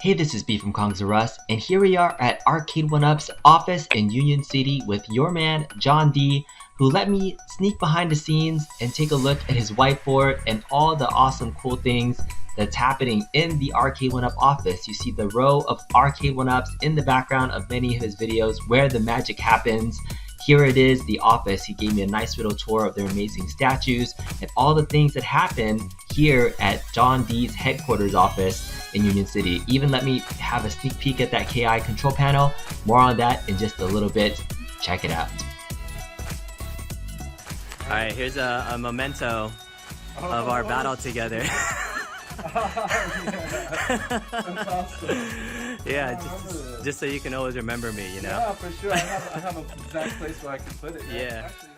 Hey, this is B from Kongs R Us, and here we are at Arcade1Up's office in Union City with your man, JohnD, who let me sneak behind the scenes and take a look at his whiteboard and all the awesome cool things that's happening in the Arcade1Up office. You see the row of Arcade1Ups in the background of many of his videos where the magic happens. Here it is, the office. He gave me a nice little tour of their amazing statues and all the things that happen here at JohnD's headquarters office in Union City. Even let me have a sneak peek at that KI control panel. More on that in just a little bit. Check it out. All right, here's a memento of our battle together. That's awesome. Yeah, just so you can always remember me, you know? Yeah, for sure. I have a exact place where I can put it. Yeah. Actually,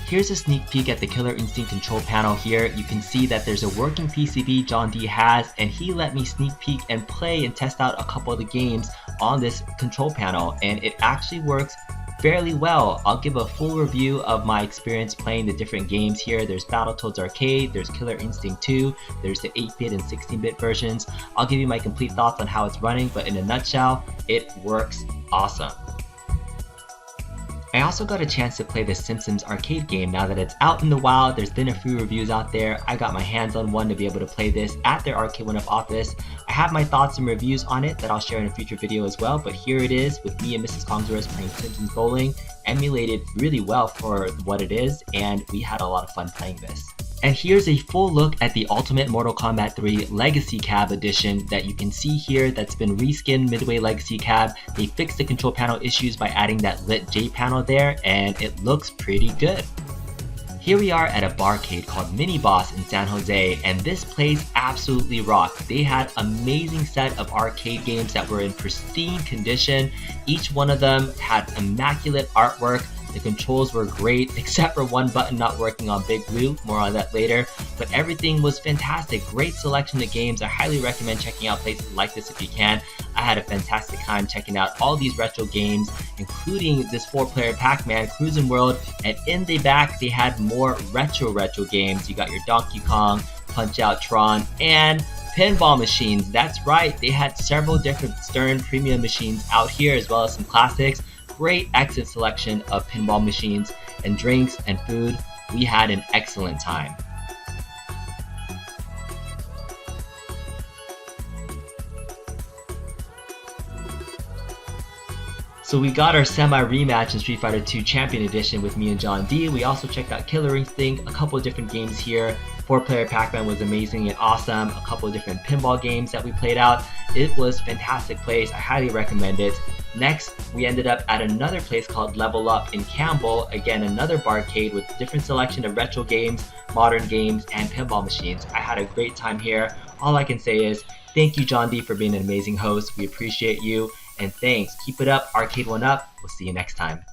Here's a sneak peek at the Killer Instinct control panel here. You can see that there's a working PCB JohnD has, and he let me sneak peek and play and test out a couple of the games on this control panel, and it actually works fairly well. I'll give a full review of my experience playing the different games here. There's Battletoads Arcade, there's Killer Instinct 2, there's the 8-bit and 16-bit versions. I'll give you my complete thoughts on how it's running, but in a nutshell, it works awesome. I also got a chance to play the Simpsons arcade game now that it's out in the wild. There's been a few reviews out there. I got my hands on one to be able to play this at their Arcade1Up office. I have my thoughts and reviews on it that I'll share in a future video as well, but here it is with me and Mrs. Kongs R Us playing Simpsons bowling, emulated really well for what it is, and we had a lot of fun playing this. And here's a full look at the Ultimate Mortal Kombat 3 Legacy Cab Edition that you can see here that's been reskinned Midway Legacy Cab. They fixed the control panel issues by adding that lit J panel there, and it looks pretty good. Here we are at a barcade called MiniBoss in San Jose, and this place absolutely rocked. They had an amazing set of arcade games that were in pristine condition. Each one of them had immaculate artwork. The controls were great, except for one button not working on Big Blue. More on that later. But everything was fantastic. Great selection of games. I highly recommend checking out places like this if you can. I had a fantastic time checking out all these retro games, including this 4-player Pac-Man Cruisin' World. And in the back, they had more retro games. You got your Donkey Kong, Punch-Out Tron, and pinball machines. That's right, they had several different Stern premium machines out here, as well as some classics. Great exit selection of pinball machines and drinks and food. We had an excellent time. So we got our semi-rematch in Street Fighter 2 Champion Edition with me and JohnD. We also checked out Killer Instinct, a couple of different games here. 4-player Pac-Man was amazing and awesome. A couple of different pinball games that we played out. It was a fantastic place. I highly recommend it. Next, we ended up at another place called Level Up in Campbell. Again, another barcade with a different selection of retro games, modern games, and pinball machines. I had a great time here. All I can say is thank you, JohnD, for being an amazing host. We appreciate you. And thanks. Keep it up, Arcade1Up. We'll see you next time.